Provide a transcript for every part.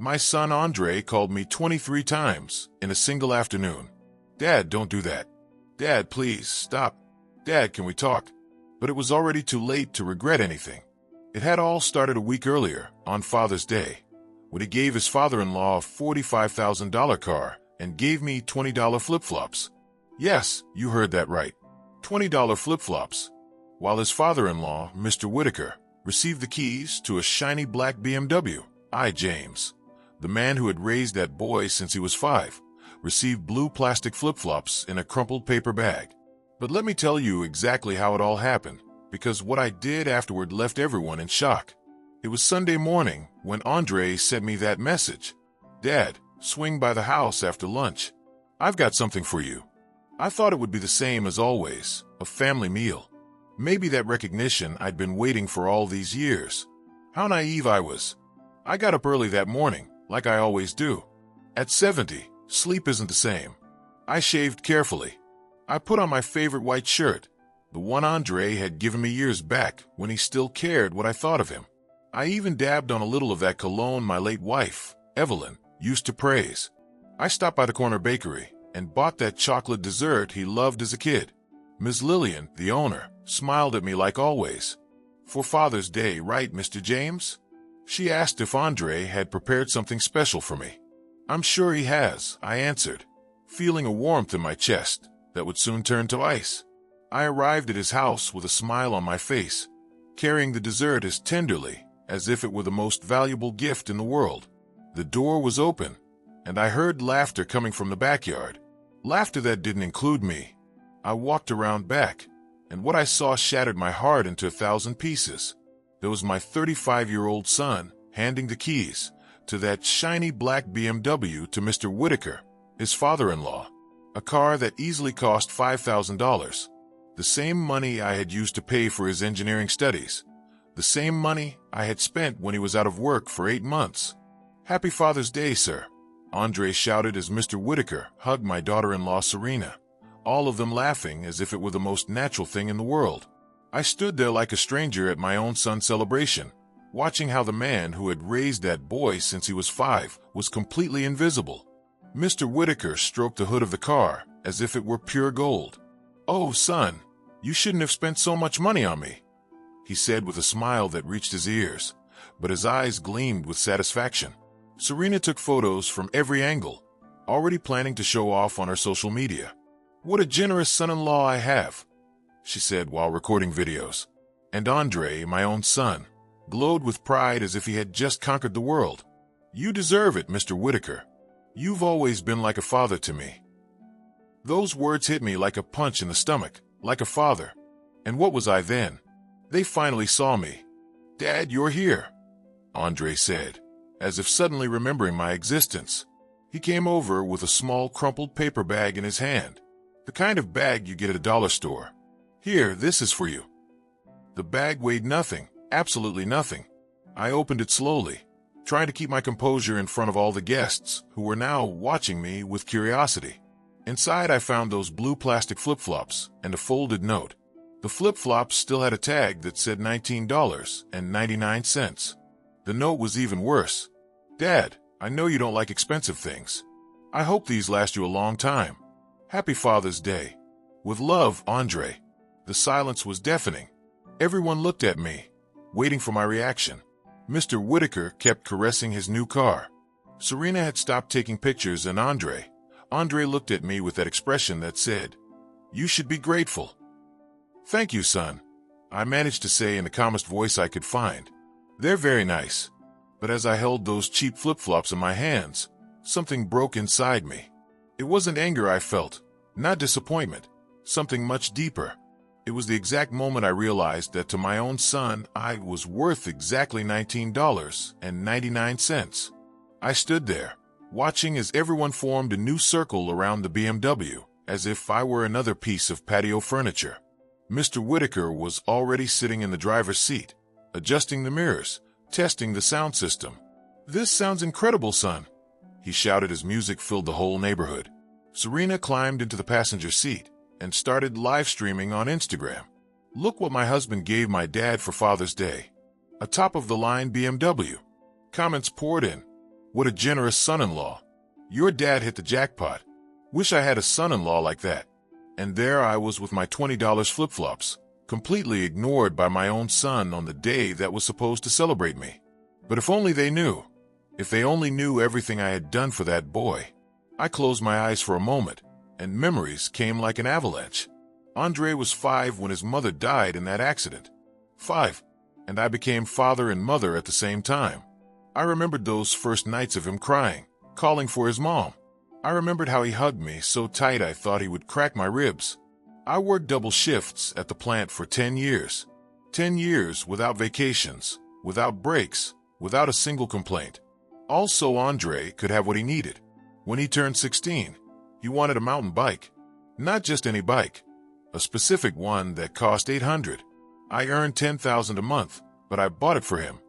My son Andre called me 23 times in a single afternoon. Dad, don't do that. Dad, please, stop. Dad, can we talk? But it was already too late to regret anything. It had all started a week earlier, on Father's Day, when he gave his father-in-law a $45,000 car and gave me $20 flip-flops. Yes, you heard that right. $20 flip-flops. While his father-in-law, Mr. Whitaker, received the keys to a shiny black BMW, James, the man who had raised that boy since he was 5, received blue plastic flip-flops in a crumpled paper bag. But let me tell you exactly how it all happened, because what I did afterward left everyone in shock. It was Sunday morning when Andre sent me that message. Dad, swing by the house after lunch. I've got something for you. I thought it would be the same as always, a family meal. Maybe that recognition I'd been waiting for all these years. How naive I was. I got up early that morning, like I always do. At 70, sleep isn't the same. I shaved carefully. I put on my favorite white shirt, the one Andre had given me years back when he still cared what I thought of him. I even dabbed on a little of that cologne my late wife, Evelyn, used to praise. I stopped by the corner bakery and bought that chocolate dessert he loved as a kid. Miss Lillian, the owner, smiled at me like always. For Father's Day, right, Mr. James? She asked if Andre had prepared something special for me. I'm sure he has, I answered, feeling a warmth in my chest that would soon turn to ice. I arrived at his house with a smile on my face, carrying the dessert as tenderly as if it were the most valuable gift in the world. The door was open, and I heard laughter coming from the backyard. Laughter that didn't include me. I walked around back, and what I saw shattered my heart into 1,000 pieces. There was my 35-year-old son handing the keys to that shiny black BMW to Mr. Whitaker, his father-in-law. A car that easily cost $5,000. The same money I had used to pay for his engineering studies. The same money I had spent when he was out of work for 8 months. Happy Father's Day, sir, Andre shouted as Mr. Whitaker hugged my daughter-in-law Serena, all of them laughing as if it were the most natural thing in the world. I stood there like a stranger at my own son's celebration, watching how the man who had raised that boy since he was 5 was completely invisible. Mr. Whitaker stroked the hood of the car as if it were pure gold. Oh, son, you shouldn't have spent so much money on me, he said with a smile that reached his ears, but his eyes gleamed with satisfaction. Serena took photos from every angle, already planning to show off on her social media. What a generous son-in-law I have, she said while recording videos. And Andre, my own son, glowed with pride as if he had just conquered the world. You deserve it, Mr. Whitaker. You've always been like a father to me. Those words hit me like a punch in the stomach, like a father. And what was I then? They finally saw me. Dad, you're here, Andre said, as if suddenly remembering my existence. He came over with a small crumpled paper bag in his hand, the kind of bag you get at a dollar store. Here, this is for you. The bag weighed nothing, absolutely nothing. I opened it slowly, trying to keep my composure in front of all the guests who were now watching me with curiosity. Inside, I found those blue plastic flip-flops and a folded note. The flip-flops still had a tag that said $19.99. The note was even worse. Dad, I know you don't like expensive things. I hope these last you a long time. Happy Father's Day. With love, Andre. The silence was deafening. Everyone looked at me, waiting for my reaction. Mr. Whitaker kept caressing his new car. Serena had stopped taking pictures, and Andre looked at me with that expression that said, "You should be grateful." "Thank you, son," I managed to say in the calmest voice I could find. "They're very nice." But as I held those cheap flip-flops in my hands, something broke inside me. It wasn't anger I felt, not disappointment, something much deeper. It was the exact moment I realized that to my own son, I was worth exactly $19.99. I stood there, watching as everyone formed a new circle around the BMW, as if I were another piece of patio furniture. Mr. Whitaker was already sitting in the driver's seat, adjusting the mirrors, testing the sound system. "This sounds incredible, son," he shouted as music filled the whole neighborhood. Serena climbed into the passenger seat and started live streaming on Instagram. "Look what my husband gave my dad for Father's Day. A top-of-the-line BMW." Comments poured in. What a generous son-in-law. Your dad hit the jackpot. Wish I had a son-in-law like that. And there I was with my $20 flip-flops, completely ignored by my own son on the day that was supposed to celebrate me. But if only they knew. If they only knew everything I had done for that boy. I closed my eyes for a moment, and memories came like an avalanche. Andre was 5 when his mother died in that accident. 5. And I became father and mother at the same time. I remembered those first nights of him crying, calling for his mom. I remembered how he hugged me so tight I thought he would crack my ribs. I worked double shifts at the plant for 10 years. 10 years without vacations, without breaks, without a single complaint. Also, Andre could have what he needed. When he turned 16, he wanted a mountain bike. Not just any bike, a specific one that cost $800. I earned $10,000 a month, but I bought it for him.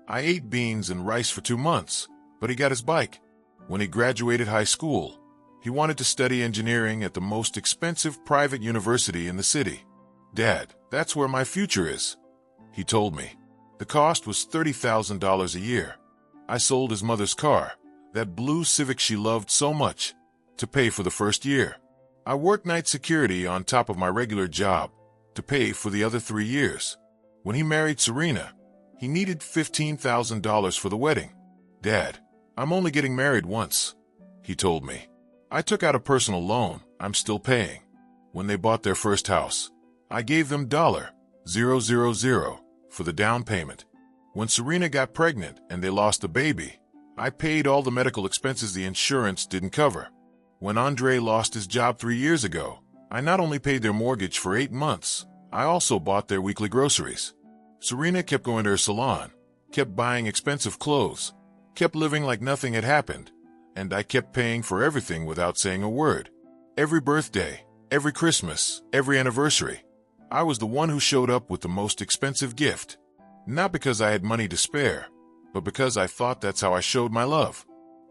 I ate beans and rice for 2 months, but he got his bike. When he graduated high school, he wanted to study engineering at the most expensive private university in the city. Dad, that's where my future is, he told me. The cost was $30,000 a year. I sold his mother's car, that blue Civic she loved so much, to pay for the first year. I worked night security on top of my regular job to pay for the other 3 years. When he married Serena, he needed $15,000 for the wedding. Dad, I'm only getting married once, he told me. I took out a personal loan I'm still paying. When they bought their first house, I gave them $0,000 for the down payment. When Serena got pregnant and they lost the baby, I paid all the medical expenses the insurance didn't cover. When Andre lost his job 3 years ago, I not only paid their mortgage for 8 months, I also bought their weekly groceries. Serena kept going to her salon, kept buying expensive clothes, kept living like nothing had happened, and I kept paying for everything without saying a word. Every birthday, every Christmas, every anniversary, I was the one who showed up with the most expensive gift. Not because I had money to spare, but because I thought that's how I showed my love.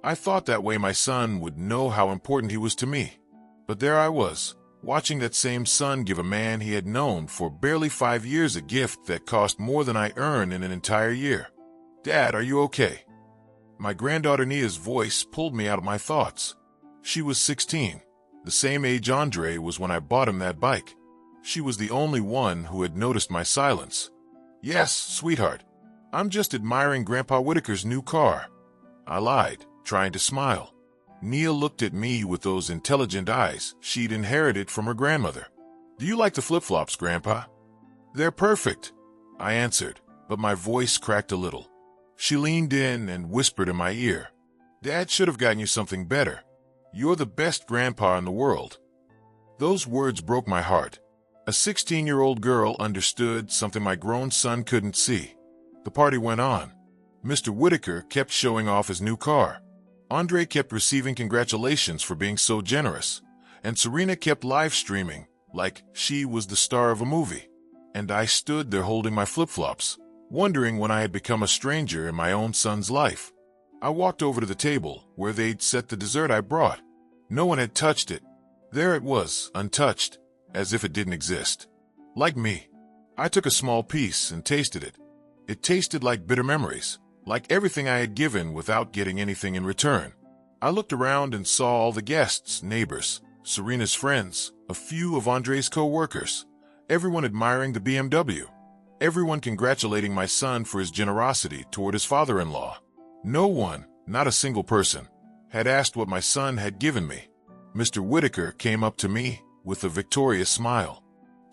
I thought that way my son would know how important he was to me. But there I was, watching that same son give a man he had known for barely 5 years a gift that cost more than I earned in an entire year. Dad, are you okay? My granddaughter Nia's voice pulled me out of my thoughts. She was 16, the same age Andre was when I bought him that bike. She was the only one who had noticed my silence. Yes, sweetheart. I'm just admiring Grandpa Whitaker's new car. I lied, trying to smile. Nia looked at me with those intelligent eyes she'd inherited from her grandmother. Do you like the flip-flops, Grandpa? They're perfect, I answered, but my voice cracked a little. She leaned in and whispered in my ear. Dad should have gotten you something better. You're the best grandpa in the world. Those words broke my heart. A 16-year-old girl understood something my grown son couldn't see. The party went on. Mr. Whitaker kept showing off his new car. Andre kept receiving congratulations for being so generous. And Serena kept live streaming like she was the star of a movie. And I stood there holding my flip-flops, wondering when I had become a stranger in my own son's life. I walked over to the table where they'd set the dessert I brought. No one had touched it. There it was, untouched, as if it didn't exist. Like me, I took a small piece and tasted it. It tasted like bitter memories, like everything I had given without getting anything in return. I looked around and saw all the guests, neighbors, Serena's friends, a few of Andre's co-workers, everyone admiring the BMW. Everyone congratulating my son for his generosity toward his father-in-law. No one, not a single person, had asked what my son had given me. Mr. Whitaker came up to me with a victorious smile.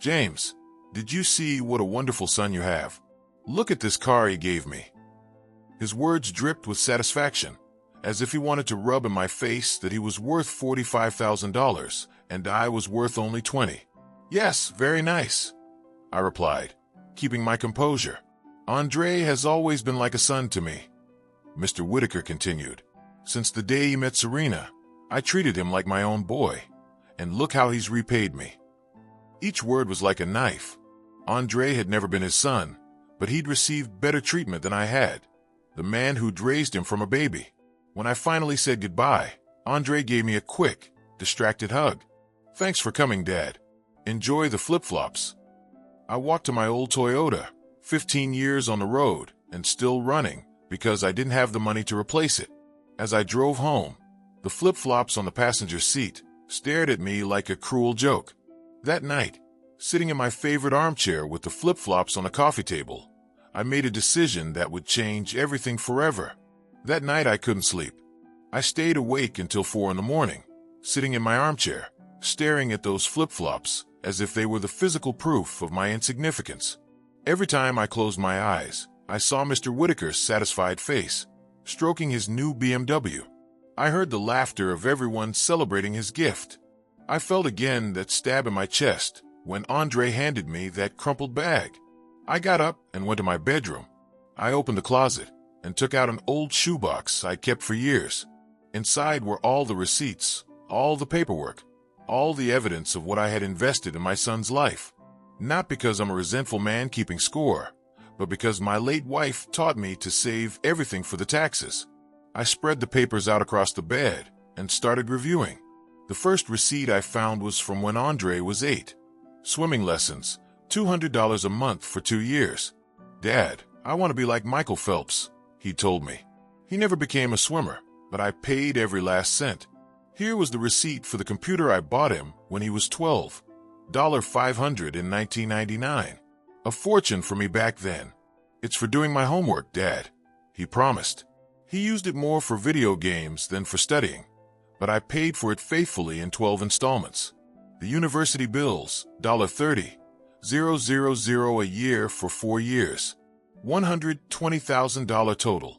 James, did you see what a wonderful son you have? Look at this car he gave me. His words dripped with satisfaction, as if he wanted to rub in my face that he was worth $45,000 and I was worth only $20,000. Yes, very nice, I replied, keeping my composure. Andre has always been like a son to me, Mr. Whitaker continued. Since the day he met Serena, I treated him like my own boy, and look how he's repaid me. Each word was like a knife. Andre had never been his son, but he'd received better treatment than I had, the man who'd raised him from a baby. When I finally said goodbye, Andre gave me a quick, distracted hug. Thanks for coming, Dad. Enjoy the flip-flops. I walked to my old Toyota, 15 years on the road, and still running, because I didn't have the money to replace it. As I drove home, the flip-flops on the passenger seat stared at me like a cruel joke. That night, sitting in my favorite armchair with the flip-flops on the coffee table, I made a decision that would change everything forever. That night I couldn't sleep. I stayed awake until 4 in the morning, sitting in my armchair, staring at those flip-flops as if they were the physical proof of my insignificance. Every time I closed my eyes, I saw Mr. Whitaker's satisfied face, stroking his new BMW. I heard the laughter of everyone celebrating his gift. I felt again that stab in my chest when Andre handed me that crumpled bag. I got up and went to my bedroom. I opened the closet and took out an old shoebox I'd kept for years. Inside were all the receipts, all the paperwork, all the evidence of what I had invested in my son's life. Not because I'm a resentful man keeping score, but because my late wife taught me to save everything for the taxes. I spread the papers out across the bed and started reviewing. The first receipt I found was from when Andre was 8. Swimming lessons, $200 a month for 2 years. "Dad, I want to be like Michael Phelps," he told me. He never became a swimmer, but I paid every last cent. Here was the receipt for the computer I bought him when he was 12, $500 in 1999. A fortune for me back then. "It's for doing my homework, Dad," he promised. He used it more for video games than for studying, but I paid for it faithfully in 12 installments. The university bills, $30,000 a year for 4 years. $120,000 total.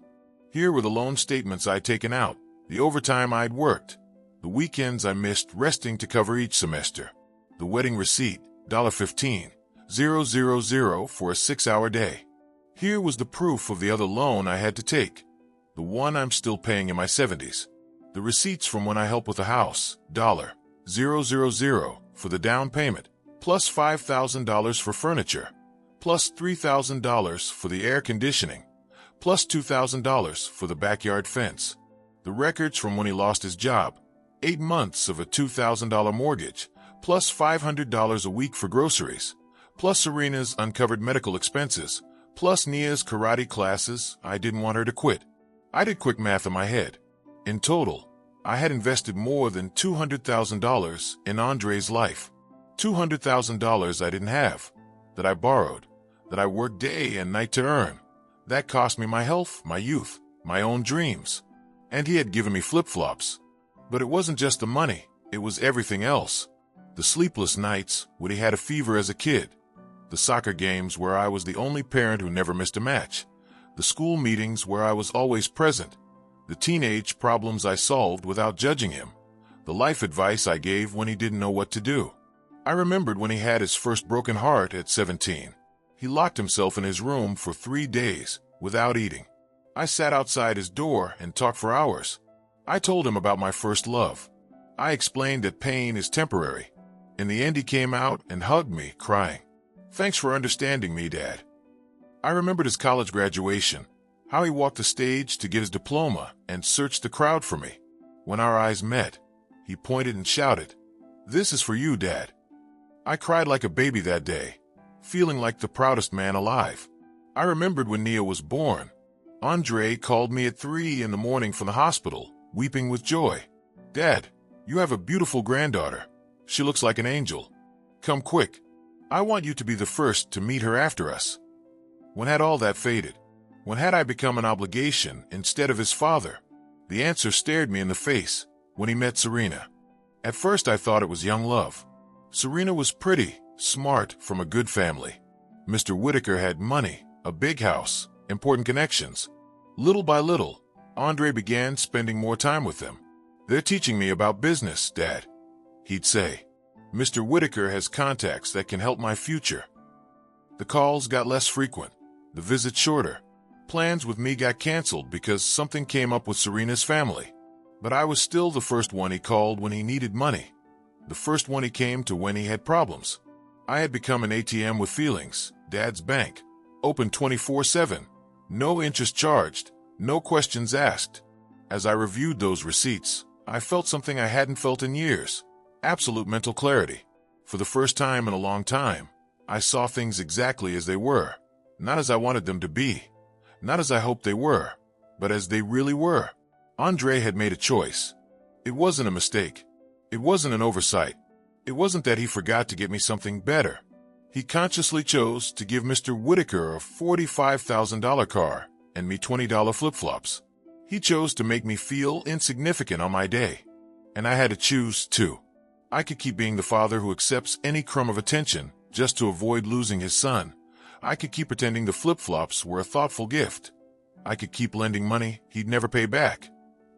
Here were the loan statements I'd taken out, the overtime I'd worked, the weekends I missed resting to cover each semester. The wedding receipt, $15,000 for a 6-hour day. Here was the proof of the other loan I had to take, the one I'm still paying in my 70s. The receipts from when I helped with the house, $000 for the down payment, plus $5,000 for furniture, plus $3,000 for the air conditioning, plus $2,000 for the backyard fence. The records from when he lost his job, 8 months of a $2,000 mortgage, plus $500 a week for groceries, plus Serena's uncovered medical expenses, plus Nia's karate classes. I didn't want her to quit. I did quick math in my head. In total, I had invested more than $200,000 in Andre's life. $200,000 I didn't have, that I borrowed, that I worked day and night to earn. That cost me my health, my youth, my own dreams. And he had given me flip-flops. But it wasn't just the money, it was everything else. The sleepless nights when he had a fever as a kid. The soccer games where I was the only parent who never missed a match. The school meetings where I was always present. The teenage problems I solved without judging him. The life advice I gave when he didn't know what to do. I remembered when he had his first broken heart at 17. He locked himself in his room for 3 days without eating. I sat outside his door and talked for hours. I told him about my first love. I explained that pain is temporary. In the end, he came out and hugged me, crying, "Thanks for understanding me, Dad." I remembered his college graduation, how he walked the stage to get his diploma and searched the crowd for me. When our eyes met, he pointed and shouted, "This is for you, Dad." I cried like a baby that day, feeling like the proudest man alive. I remembered when Nia was born. Andre called me at 3 in the morning from the hospital, weeping with joy. "Dad, you have a beautiful granddaughter. She looks like an angel. Come quick. I want you to be the first to meet her after us." When had all that faded? When had I become an obligation instead of his father? The answer stared me in the face when he met Serena. At first I thought it was young love. Serena was pretty, smart, from a good family. Mr. Whitaker had money, a big house, important connections. Little by little, Andre began spending more time with them. "They're teaching me about business, Dad," he'd say. "Mr. Whitaker has contacts that can help my future." The calls got less frequent, the visits shorter. Plans with me got canceled because something came up with Serena's family. But I was still the first one he called when he needed money. The first one he came to when he had problems. I had become an ATM with feelings, Dad's bank, open 24/7, no interest charged, no questions asked. As I reviewed those receipts, I felt something I hadn't felt in years, absolute mental clarity. For the first time in a long time, I saw things exactly as they were, not as I wanted them to be, not as I hoped they were, but as they really were. Andre had made a choice. It wasn't a mistake. It wasn't an oversight. It wasn't that he forgot to get me something better. He consciously chose to give Mr. Whitaker a $45,000 car and me $20 flip-flops. He chose to make me feel insignificant on my day. And I had to choose, too. I could keep being the father who accepts any crumb of attention just to avoid losing his son. I could keep pretending the flip-flops were a thoughtful gift. I could keep lending money he'd never pay back,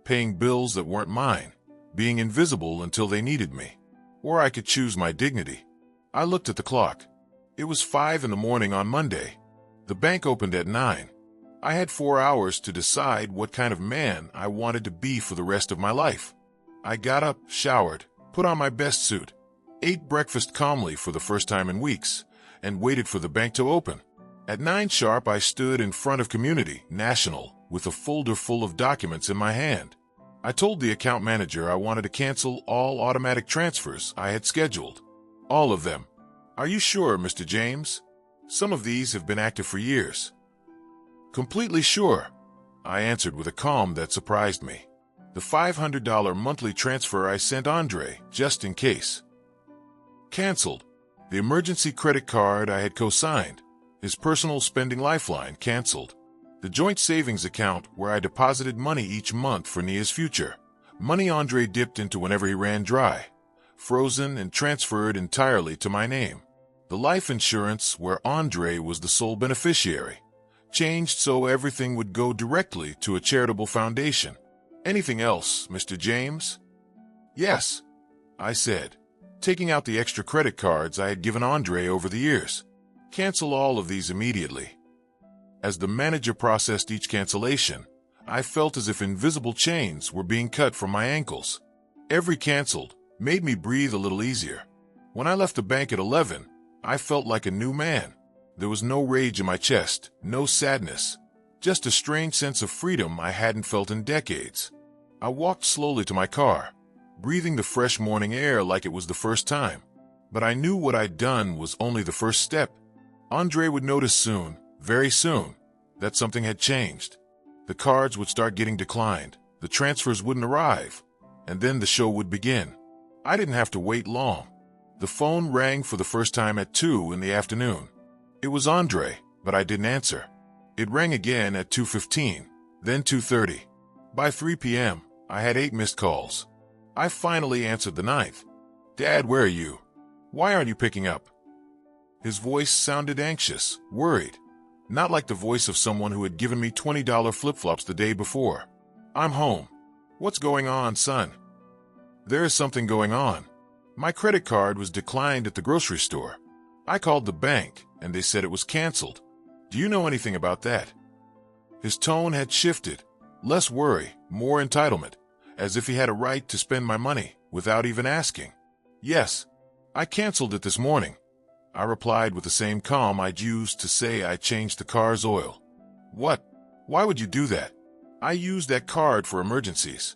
paying bills that weren't mine, being invisible until they needed me. Or I could choose my dignity. I looked at the clock. It was 5 in the morning on Monday. The bank opened at 9. I had 4 hours to decide what kind of man I wanted to be for the rest of my life. I got up, showered, put on my best suit, ate breakfast calmly for the first time in weeks, and waited for the bank to open. At 9 sharp, I stood in front of Community National with a folder full of documents in my hand. I told the account manager I wanted to cancel all automatic transfers I had scheduled. All of them. Are you sure, Mr. James? Some of these have been active for years. Completely sure, I answered with a calm that surprised me. The $500 monthly transfer I sent Andre, just in case. Canceled. The emergency credit card I had co-signed, his personal spending lifeline, canceled. The joint savings account where I deposited money each month for Nia's future, money Andre dipped into whenever he ran dry, frozen and transferred entirely to my name. The life insurance where Andre was the sole beneficiary, changed so everything would go directly to a charitable foundation. Anything else, Mr. James? Yes, I said, taking out the extra credit cards I had given Andre over the years. Cancel all of these immediately. As the manager processed each cancellation, I felt as if invisible chains were being cut from my ankles. Every canceled made me breathe a little easier. When I left the bank at 11, I felt like a new man. There was no rage in my chest, no sadness, just a strange sense of freedom I hadn't felt in decades. I walked slowly to my car, breathing the fresh morning air like it was the first time. But I knew what I'd done was only the first step. Andre would notice soon, very soon, that something had changed. The cards would start getting declined, the transfers wouldn't arrive, and then the show would begin. I didn't have to wait long. The phone rang for the first time at 2 in the afternoon. It was Andre, but I didn't answer. It rang again at 2:15, then 2:30. By 3 p.m., I had 8 missed calls. I finally answered the 9th. Dad, where are you? Why aren't you picking up? His voice sounded anxious, worried, not like the voice of someone who had given me $20 flip-flops the day before. I'm home. What's going on, son? There is something going on. My credit card was declined at the grocery store. I called the bank, and they said it was canceled. Do you know anything about that? His tone had shifted. Less worry, more entitlement, as if he had a right to spend my money without even asking. Yes, I canceled it this morning, I replied with the same calm I'd used to say I changed the car's oil. What? Why would you do that? I used that card for emergencies.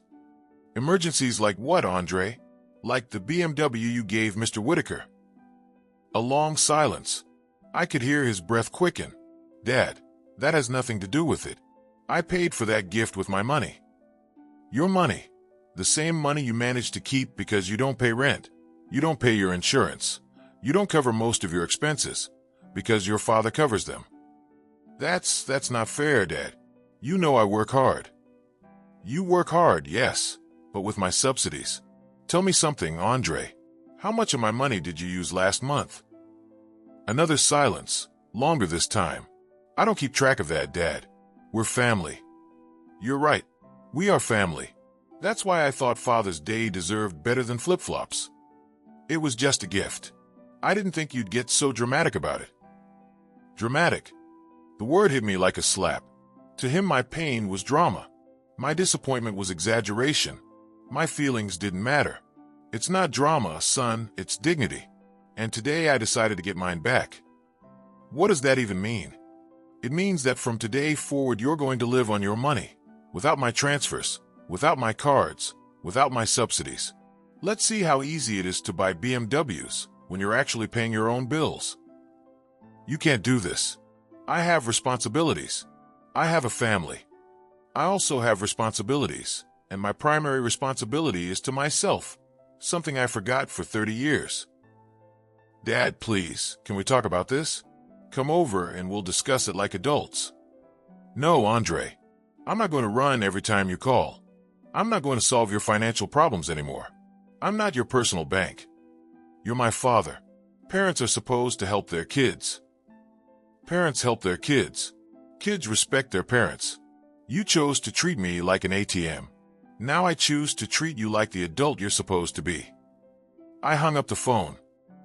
Emergencies like what, Andre? Like the BMW you gave Mr. Whitaker. A long silence. I could hear his breath quicken. Dad, that has nothing to do with it. I paid for that gift with my money. Your money. The same money you managed to keep because you don't pay rent. You don't pay your insurance. You don't cover most of your expenses because your father covers them. That's not fair, Dad. You know I work hard. You work hard, yes, but with my subsidies. Tell me something, Andre. How much of my money did you use last month? Another silence, longer this time. I don't keep track of that, Dad. We're family. You're right. We are family. That's why I thought Father's Day deserved better than flip-flops. It was just a gift. I didn't think you'd get so dramatic about it. Dramatic. The word hit me like a slap. To him, my pain was drama. My disappointment was exaggeration. My feelings didn't matter. It's not drama, son, it's dignity. And today I decided to get mine back. What does that even mean? It means that from today forward you're going to live on your money, without my transfers, without my cards, without my subsidies. Let's see how easy it is to buy BMWs when you're actually paying your own bills. You can't do this. I have responsibilities. I have a family. I also have responsibilities, and my primary responsibility is to myself, something I forgot for 30 years. Dad, please, can we talk about this? Come over and we'll discuss it like adults. No, Andre. I'm not going to run every time you call. I'm not going to solve your financial problems anymore. I'm not your personal bank. You're my father. Parents are supposed to help their kids. Parents help their kids. Kids respect their parents. You chose to treat me like an ATM. Now I choose to treat you like the adult you're supposed to be. I hung up the phone.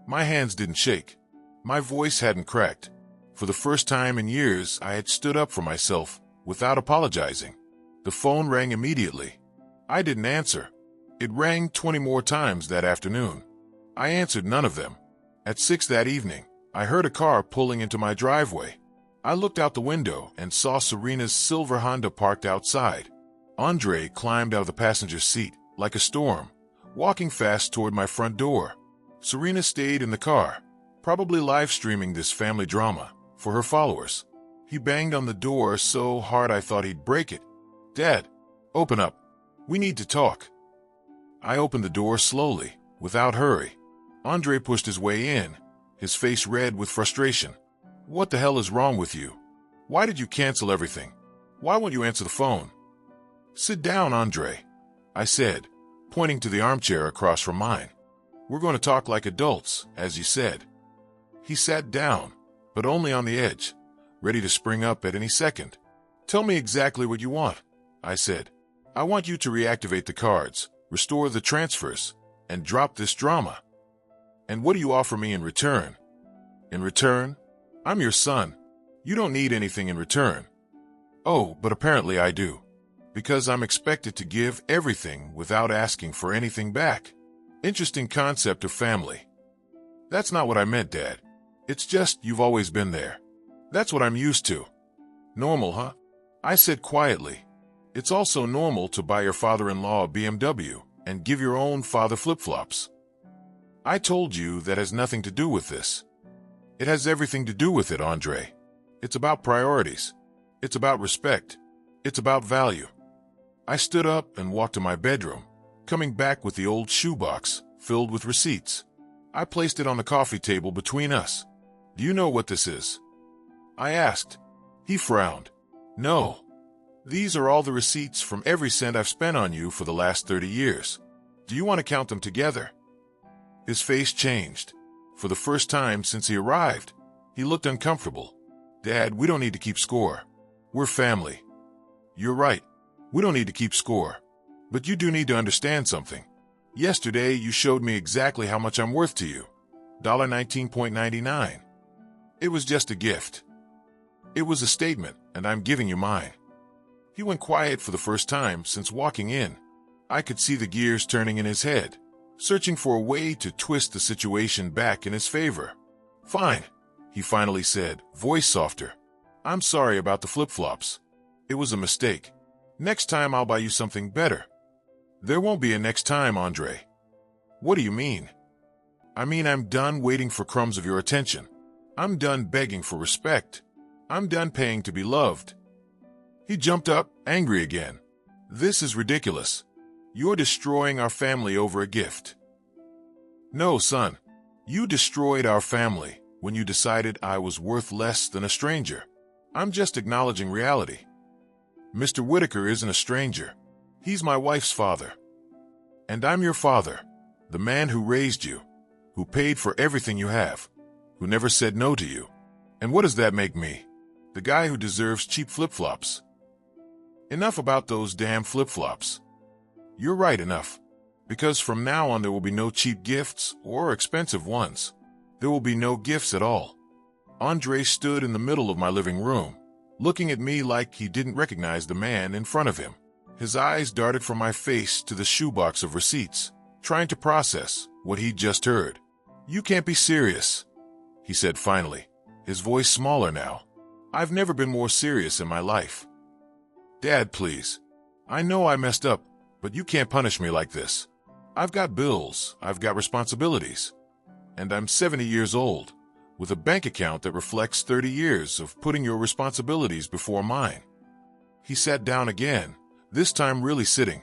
My hands didn't shake. My voice hadn't cracked. For the first time in years, I had stood up for myself without apologizing. The phone rang immediately. I didn't answer. It rang 20 more times that afternoon. I answered none of them. At 6 that evening, I heard a car pulling into my driveway. I looked out the window and saw Serena's silver Honda parked outside. Andre climbed out of the passenger seat like a storm, walking fast toward my front door. Serena stayed in the car, probably live streaming this family drama for her followers. He banged on the door so hard I thought he'd break it. Dad, open up. We need to talk. I opened the door slowly, without hurry. Andre pushed his way in, his face red with frustration. What the hell is wrong with you? Why did you cancel everything? Why won't you answer the phone? Sit down, Andre, I said, pointing to the armchair across from mine. We're going to talk like adults, as you said. He sat down, but only on the edge, ready to spring up at any second. Tell me exactly what you want, I said. I want you to reactivate the cards, restore the transfers, and drop this drama. And what do you offer me in return? In return? I'm your son. You don't need anything in return. Oh, but apparently I do. Because I'm expected to give everything without asking for anything back. Interesting concept of family. That's not what I meant, Dad. It's just you've always been there. That's what I'm used to. Normal, huh? I said quietly. It's also normal to buy your father-in-law a BMW and give your own father flip-flops. I told you that has nothing to do with this. It has everything to do with it, Andre. It's about priorities. It's about respect. It's about value. I stood up and walked to my bedroom, coming back with the old shoebox filled with receipts. I placed it on the coffee table between us. Do you know what this is? I asked. He frowned. No. These are all the receipts from every cent I've spent on you for the last 30 years. Do you want to count them together? His face changed. For the first time since he arrived, he looked uncomfortable. Dad, we don't need to keep score. We're family. You're right. We don't need to keep score. But you do need to understand something. Yesterday, you showed me exactly how much I'm worth to you. $19.99. It was just a gift. It was a statement, and I'm giving you mine. He went quiet for the first time since walking in. I could see the gears turning in his head, searching for a way to twist the situation back in his favor. Fine, he finally said, voice softer. I'm sorry about the flip-flops. It was a mistake. Next time I'll buy you something better. There won't be a next time, Andre. What do you mean? I mean I'm done waiting for crumbs of your attention. I'm done begging for respect. I'm done paying to be loved. He jumped up, angry again. This is ridiculous. You're destroying our family over a gift. No, son. You destroyed our family when you decided I was worth less than a stranger. I'm just acknowledging reality. Mr. Whitaker isn't a stranger. He's my wife's father. And I'm your father, the man who raised you, who paid for everything you have, who never said no to you. And what does that make me? The guy who deserves cheap flip-flops. Enough about those damn flip-flops. You're right, enough. Because from now on there will be no cheap gifts or expensive ones. There will be no gifts at all. Andre stood in the middle of my living room, looking at me like he didn't recognize the man in front of him. His eyes darted from my face to the shoebox of receipts, trying to process what he'd just heard. You can't be serious, he said finally, his voice smaller now. I've never been more serious in my life. Dad, please. I know I messed up, but you can't punish me like this. I've got bills, I've got responsibilities. And I'm 70 years old, with a bank account that reflects 30 years of putting your responsibilities before mine. He sat down again, this time really sitting,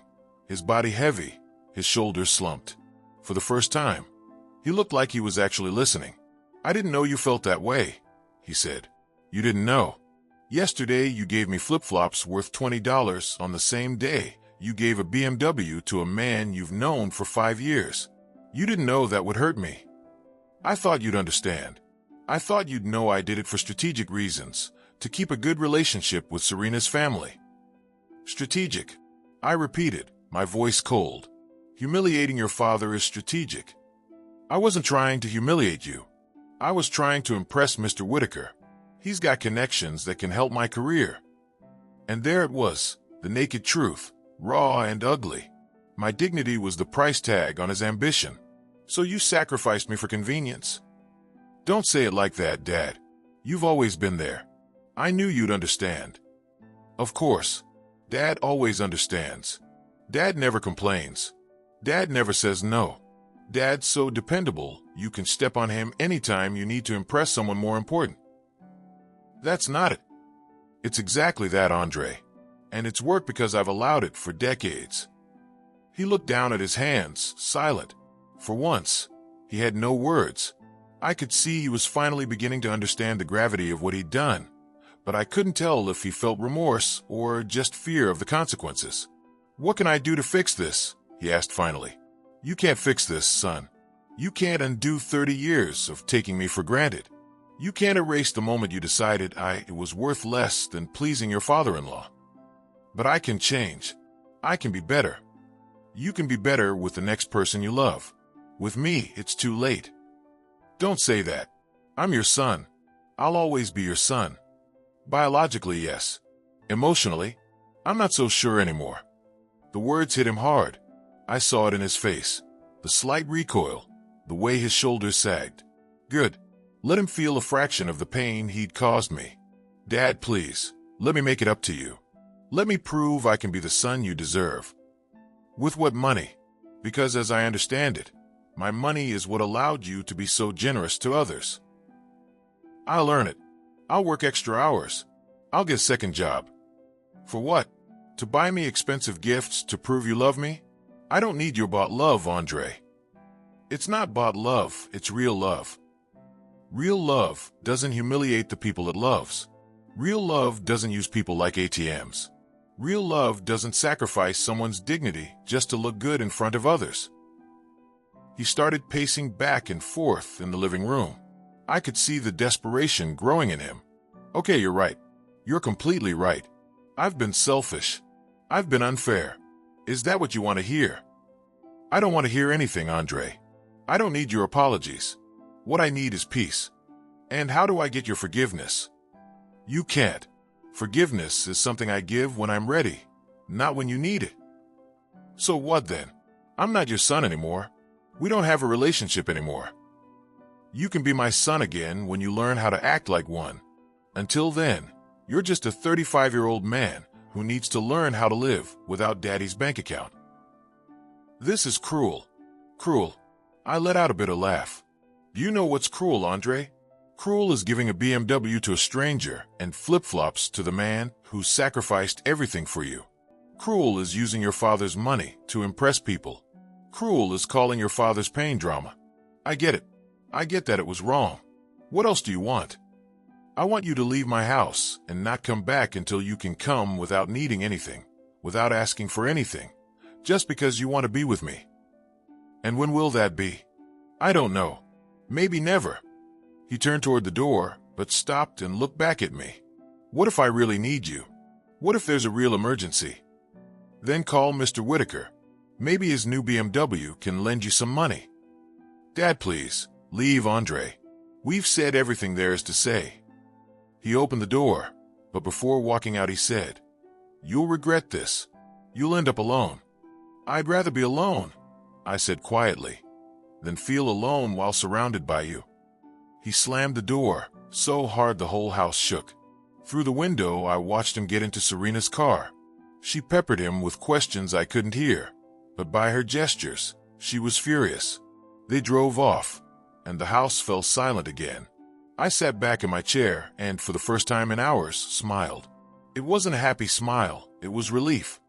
his body heavy, his shoulders slumped. For the first time, he looked like he was actually listening. "I didn't know you felt that way," he said. "You didn't know? Yesterday you gave me flip-flops worth $20 on the same day you gave a BMW to a man you've known for 5 years. You didn't know that would hurt me. I thought you'd understand. I thought you'd know I did it for strategic reasons, to keep a good relationship with Serena's family." "Strategic," I repeated, my voice cold. "Humiliating your father is strategic." "I wasn't trying to humiliate you. I was trying to impress Mr. Whitaker. He's got connections that can help my career." And there it was, the naked truth, raw and ugly. My dignity was the price tag on his ambition. "So you sacrificed me for convenience?" "Don't say it like that, Dad. You've always been there. I knew you'd understand." "Of course. Dad always understands. Dad never complains. Dad never says no. Dad's so dependable, you can step on him anytime you need to impress someone more important." "That's not it." "It's exactly that, Andre. And it's worked because I've allowed it for decades." He looked down at his hands, silent. For once, he had no words. I could see he was finally beginning to understand the gravity of what he'd done, but I couldn't tell if he felt remorse or just fear of the consequences. "What can I do to fix this?" he asked finally. "You can't fix this, son. You can't undo 30 years of taking me for granted. You can't erase the moment you decided it was worth less than pleasing your father-in-law. But I can change. I can be better. You can be better with the next person you love. With me, it's too late." "Don't say that. I'm your son. I'll always be your son. Biologically, yes. Emotionally, I'm not so sure anymore." The words hit him hard. I saw it in his face. The slight recoil, the way his shoulders sagged. Good. Let him feel a fraction of the pain he'd caused me. "Dad, please, let me make it up to you. Let me prove I can be the son you deserve." "With what money?" "Because as I understand it, my money is what allowed you to be so generous to others." "I'll earn it. I'll work extra hours. I'll get a second job." "For what? To buy me expensive gifts to prove you love me? I don't need your bought love, Andre." "It's not bought love, it's real love. Real love doesn't humiliate the people it loves. Real love doesn't use people like ATMs. Real love doesn't sacrifice someone's dignity just to look good in front of others." He started pacing back and forth in the living room. I could see the desperation growing in him. "Okay, you're right. You're completely right. I've been selfish. I've been unfair. Is that what you want to hear?" "I don't want to hear anything, Andre. I don't need your apologies. What I need is peace. And how do I get your forgiveness?" "You can't. Forgiveness is something I give when I'm ready, not when you need it." "So what then? I'm not your son anymore. We don't have a relationship anymore. You can be my son again when you learn how to act like one. Until then, you're just a 35-year-old man who needs to learn how to live without Daddy's bank account." "This is cruel. Cruel." I let out a bitter laugh. "Do you know what's cruel, Andre? Cruel is giving a BMW to a stranger and flip-flops to the man who sacrificed everything for you. Cruel is using your father's money to impress people. Cruel is calling your father's pain drama. I get it. I get that it was wrong. What else do you want? I want you to leave my house and not come back until you can come without needing anything, without asking for anything, just because you want to be with me." "And when will that be?" "I don't know. Maybe never." He turned toward the door, but stopped and looked back at me. "What if I really need you? What if there's a real emergency?" "Then call Mr. Whitaker. Maybe his new BMW can lend you some money." "Dad, please, leave, Andre. We've said everything there is to say." He opened the door, but before walking out he said, "You'll regret this. You'll end up alone." "I'd rather be alone," I said quietly, "than feel alone while surrounded by you." He slammed the door, so hard the whole house shook. Through the window, I watched him get into Serena's car. She peppered him with questions I couldn't hear, but by her gestures, she was furious. They drove off, and the house fell silent again. I sat back in my chair and, for the first time in hours, smiled. It wasn't a happy smile, it was relief.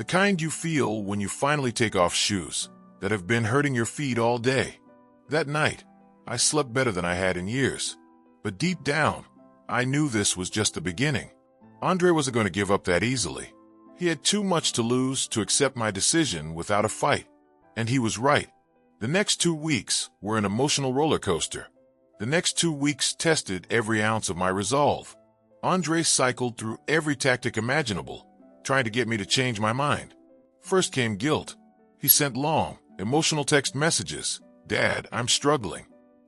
The kind you feel when you finally take off shoes that have been hurting your feet all day. That night, I slept better than I had in years. But deep down, I knew this was just the beginning. Andre wasn't going to give up that easily. He had too much to lose to accept my decision without a fight. And he was right. The next 2 weeks were an emotional roller coaster. The next 2 weeks tested every ounce of my resolve. Andre cycled through every tactic imaginable, trying to get me to change my mind. First came guilt. He sent long, emotional text messages. Dad, I'm struggling.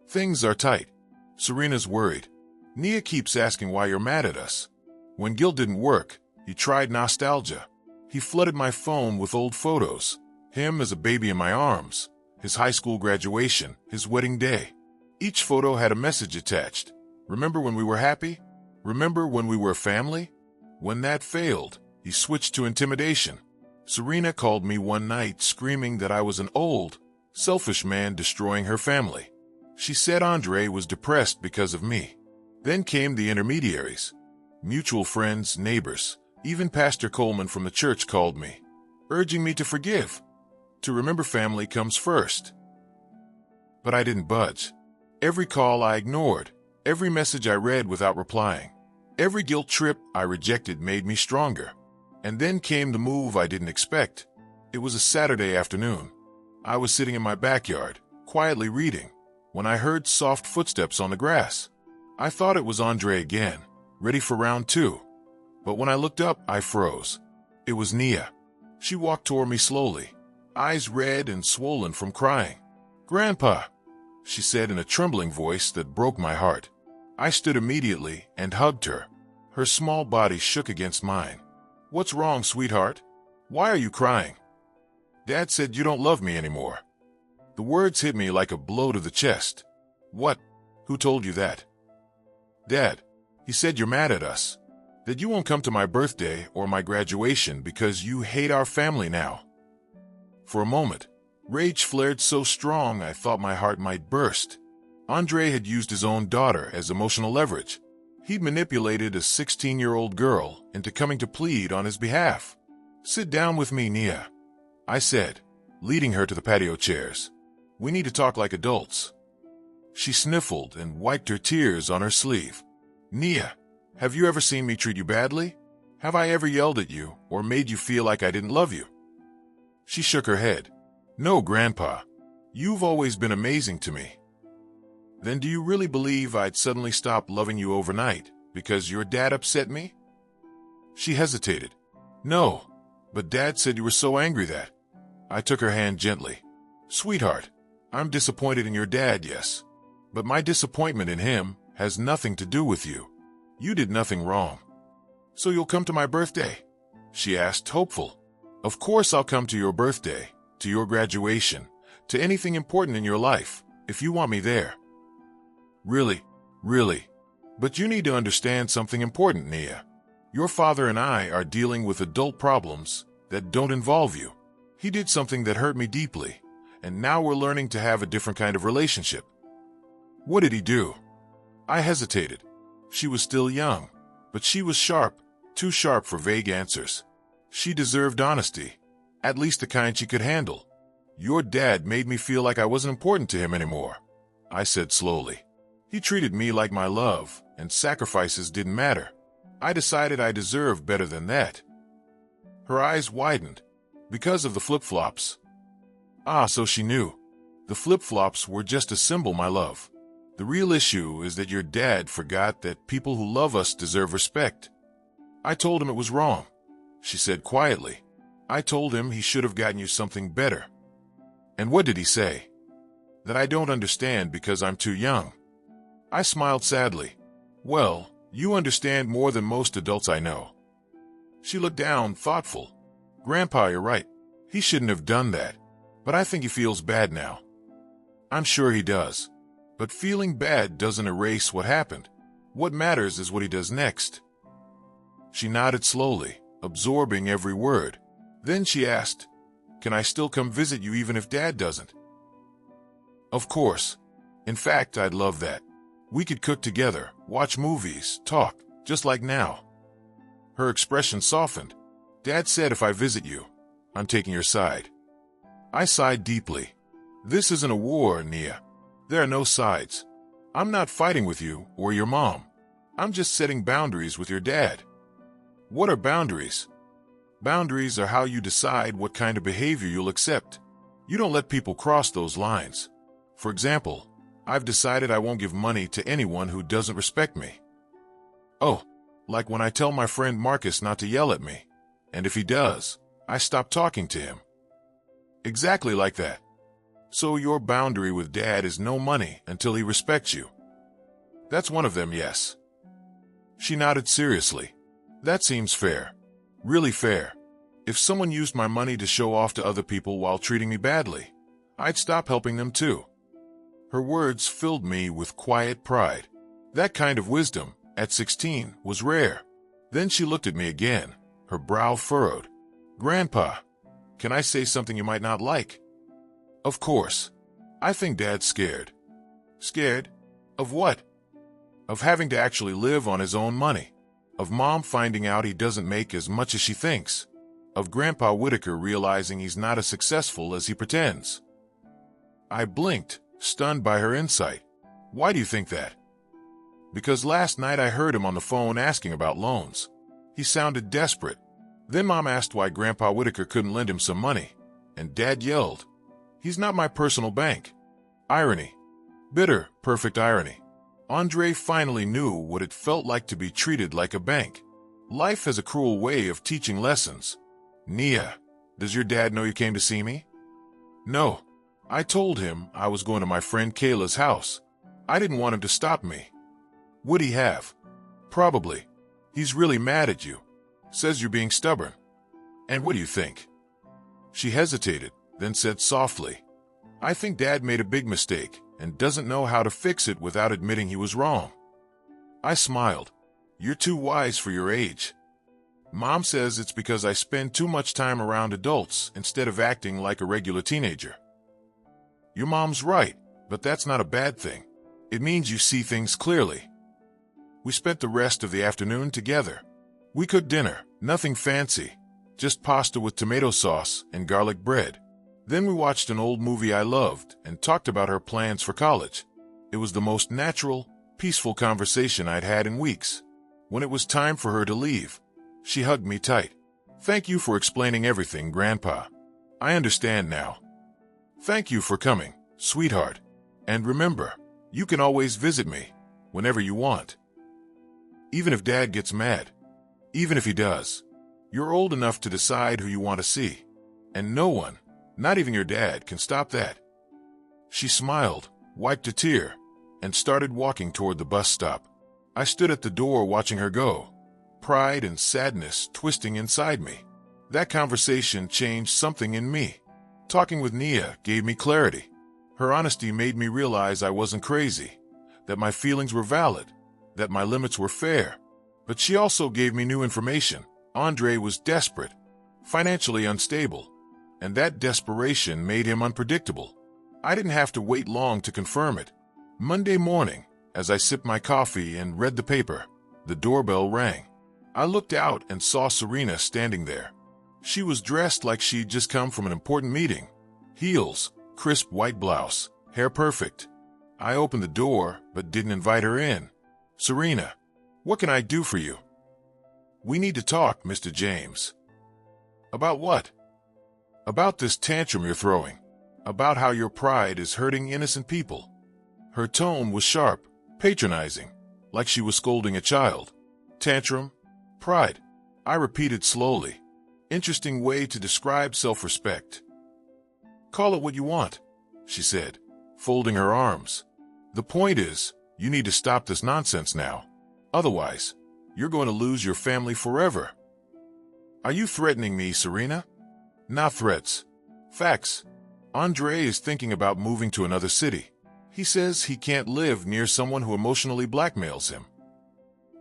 Things are tight. Serena's worried. Nia keeps asking why you're mad at us. When guilt didn't work, he tried nostalgia. He flooded my phone with old photos. Him as a baby in my arms. His high school graduation. His wedding day. Each photo had a message attached. Remember when we were happy? Remember when we were a family? When that failed, he switched to intimidation. Serena called me one night screaming that I was an old, selfish man destroying her family. She said Andre was depressed because of me. Then came the intermediaries. Mutual friends, neighbors, even Pastor Coleman from the church called me, urging me to forgive. To remember family comes first. But I didn't budge. Every call I ignored, every message I read without replying, every guilt trip I rejected made me stronger. And then came the move I didn't expect. It was a Saturday afternoon. I was sitting in my backyard, quietly reading, when I heard soft footsteps on the grass. I thought it was Andre again, ready for round 2. But when I looked up, I froze. It was Nia. She walked toward me slowly, eyes red and swollen from crying. "Grandpa," she said in a trembling voice that broke my heart. I stood immediately and hugged her. Her small body shook against mine. "What's wrong, sweetheart? Why are you crying?" "Dad said you don't love me anymore." The words hit me like a blow to the chest. "What? Who told you that?" "Dad. He said you're mad at us. That you won't come to my birthday or my graduation because you hate our family now." For a moment, rage flared so strong I thought my heart might burst. Andre had used his own daughter as emotional leverage. He'd manipulated a 16-year-old girl into coming to plead on his behalf. "Sit down with me, Nia," I said, leading her to the patio chairs. "We need to talk like adults." She sniffled and wiped her tears on her sleeve. "Nia, have you ever seen me treat you badly? Have I ever yelled at you or made you feel like I didn't love you?" She shook her head. "No, Grandpa. You've always been amazing to me." "Then do you really believe I'd suddenly stop loving you overnight because your dad upset me?" She hesitated. "No, but Dad said you were so angry that..." I took her hand gently. "Sweetheart, I'm disappointed in your dad, yes. But my disappointment in him has nothing to do with you. You did nothing wrong." "So you'll come to my birthday?" she asked, hopeful. "Of course I'll come to your birthday, to your graduation, to anything important in your life, if you want me there." Really? But you need to understand something important, Nia. Your father and I are dealing with adult problems that don't involve you. He did something that hurt me deeply, and now we're learning to have a different kind of relationship." "What did he do?" I hesitated. She was still young, but she was sharp, too sharp for vague answers. She deserved honesty, at least the kind she could handle. "Your dad made me feel like I wasn't important to him anymore," I said slowly. "He treated me like my love, and sacrifices didn't matter. I decided I deserved better than that." Her eyes widened. "Because of the flip-flops." Ah, so she knew. The flip-flops were just a symbol, my love. The real issue is that your dad forgot that people who love us deserve respect. "I told him it was wrong," she said quietly. "I told him he should have gotten you something better." "And what did he say?" "That I don't understand because I'm too young." I smiled sadly. "Well, you understand more than most adults I know." She looked down, thoughtful. "Grandpa, you're right. He shouldn't have done that. But I think he feels bad now." "I'm sure he does. But feeling bad doesn't erase what happened. What matters is what he does next." She nodded slowly, absorbing every word. Then she asked, "Can I still come visit you even if Dad doesn't?" "Of course. In fact, I'd love that. We could cook together, watch movies, talk, just like now." Her expression softened. "Dad said if I visit you, I'm taking your side. I sighed deeply. This isn't a war, Nia. There are no sides. I'm not fighting with you or your mom. I'm just setting boundaries with your dad. What are boundaries? Boundaries are how you decide what kind of behavior you'll accept. You don't let people cross those lines. For example, I've decided I won't give money to anyone who doesn't respect me. Oh, like when I tell my friend Marcus not to yell at me. And if he does, I stop talking to him. Exactly like that. So your boundary with Dad is no money until he respects you. That's one of them, yes. She nodded seriously. That seems fair. Really fair. If someone used my money to show off to other people while treating me badly, I'd stop helping them too. Her words filled me with quiet pride. That kind of wisdom, at 16, was rare. Then she looked at me again, her brow furrowed. Grandpa, can I say something you might not like? Of course. I think Dad's scared. Scared? Of what? Of having to actually live on his own money. Of Mom finding out he doesn't make as much as she thinks. Of Grandpa Whitaker realizing he's not as successful as he pretends. I blinked, stunned by her insight. Why do you think that? Because last night I heard him on the phone asking about loans. He sounded desperate. Then Mom asked why Grandpa Whitaker couldn't lend him some money. And Dad yelled, "He's not my personal bank." Irony. Bitter, perfect irony. Andre finally knew what it felt like to be treated like a bank. Life has a cruel way of teaching lessons. Nia, does your dad know you came to see me? No. I told him I was going to my friend Kayla's house. I didn't want him to stop me. Would he have? Probably. He's really mad at you. Says you're being stubborn. And what do you think? She hesitated, then said softly, I think Dad made a big mistake and doesn't know how to fix it without admitting he was wrong. I smiled. You're too wise for your age. Mom says it's because I spend too much time around adults instead of acting like a regular teenager. Your mom's right, but that's not a bad thing. It means you see things clearly. We spent the rest of the afternoon together. We cooked dinner, nothing fancy, just pasta with tomato sauce and garlic bread. Then we watched an old movie I loved and talked about her plans for college. It was the most natural, peaceful conversation I'd had in weeks. When it was time for her to leave, she hugged me tight. Thank you for explaining everything, Grandpa. I understand now. Thank you for coming, sweetheart. And remember, you can always visit me, whenever you want. Even if Dad gets mad. Even if he does. You're old enough to decide who you want to see. And no one, not even your dad, can stop that. She smiled, wiped a tear, and started walking toward the bus stop. I stood at the door watching her go, pride and sadness twisting inside me. That conversation changed something in me. Talking with Nia gave me clarity. Her honesty made me realize I wasn't crazy, that my feelings were valid, that my limits were fair. But she also gave me new information. Andre was desperate, financially unstable, and that desperation made him unpredictable. I didn't have to wait long to confirm it. Monday morning, as I sipped my coffee and read the paper, the doorbell rang. I looked out and saw Serena standing there. She was dressed like she'd just come from an important meeting. Heels, crisp white blouse, hair perfect. I opened the door, but didn't invite her in. Serena, what can I do for you? We need to talk, Mr. James. About what? About this tantrum you're throwing. About how your pride is hurting innocent people. Her tone was sharp, patronizing, like she was scolding a child. Tantrum? Pride. I repeated slowly. Interesting way to describe self-respect. Call it what you want, she said, folding her arms. The point is, you need to stop this nonsense now. Otherwise, you're going to lose your family forever. Are you threatening me, Serena? Not threats. Facts. Andre is thinking about moving to another city. He says he can't live near someone who emotionally blackmails him.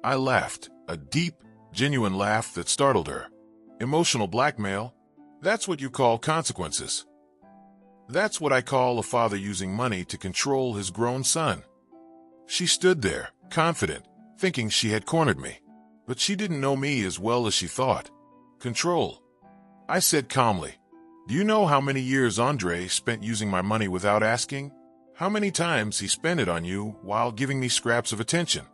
I laughed, a deep, genuine laugh that startled her. Emotional blackmail? That's what you call consequences. That's what I call a father using money to control his grown son. She stood there, confident, thinking she had cornered me. But she didn't know me as well as she thought. Control. I said calmly, Do you know how many years Andre spent using my money without asking? How many times he spent it on you while giving me scraps of attention?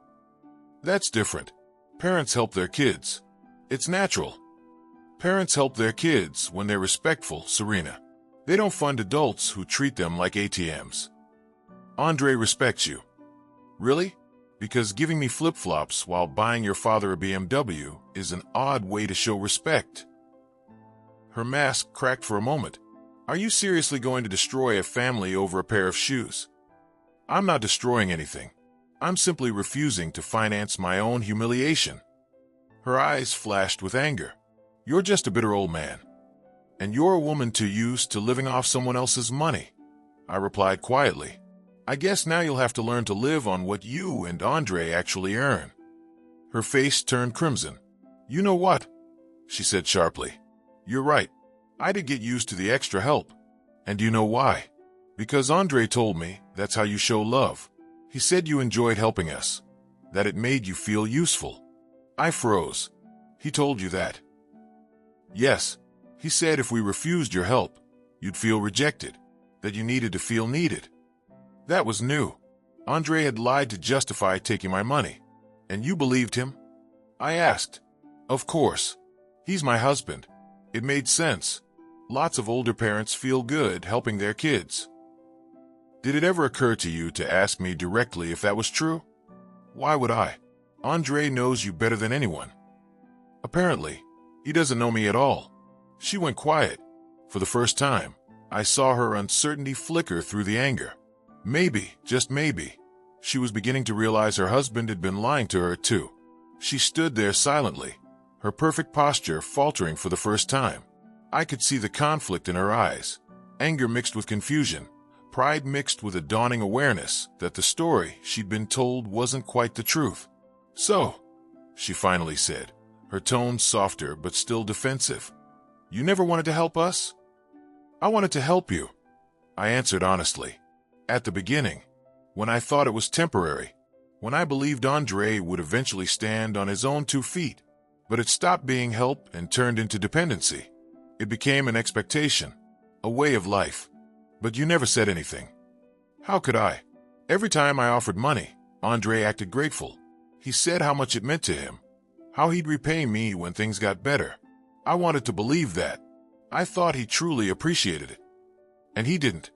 That's different. Parents help their kids. It's natural. Parents help their kids when they're respectful, Serena. They don't fund adults who treat them like ATMs. Andre respects you. Really? Because giving me flip-flops while buying your father a BMW is an odd way to show respect. Her mask cracked for a moment. Are you seriously going to destroy a family over a pair of shoes? I'm not destroying anything. I'm simply refusing to finance my own humiliation. Her eyes flashed with anger. You're just a bitter old man. And you're a woman too used to living off someone else's money. I replied quietly. I guess now you'll have to learn to live on what you and Andre actually earn. Her face turned crimson. You know what? She said sharply. You're right. I did get used to the extra help. And do you know why? Because Andre told me that's how you show love. He said you enjoyed helping us, that it made you feel useful. I froze. He told you that? Yes. He said if we refused your help, you'd feel rejected, that you needed to feel needed. That was new. Andre had lied to justify taking my money. And you believed him? I asked. Of course. He's my husband. It made sense. Lots of older parents feel good helping their kids. Did it ever occur to you to ask me directly if that was true? Why would I? Andre knows you better than anyone. Apparently, he doesn't know me at all. She went quiet. For the first time, I saw her uncertainty flicker through the anger. Maybe, just maybe, she was beginning to realize her husband had been lying to her too. She stood there silently, her perfect posture faltering for the first time. I could see the conflict in her eyes, anger mixed with confusion, pride mixed with a dawning awareness that the story she'd been told wasn't quite the truth. So, she finally said, her tone softer but still defensive. You never wanted to help us? I wanted to help you, I answered honestly. At the beginning, when I thought it was temporary, when I believed Andre would eventually stand on his own 2 feet, but it stopped being help and turned into dependency. It became an expectation, a way of life. But you never said anything. How could I? Every time I offered money, Andre acted grateful. He said how much it meant to him, how he'd repay me when things got better. I wanted to believe that. I thought he truly appreciated it. And he didn't.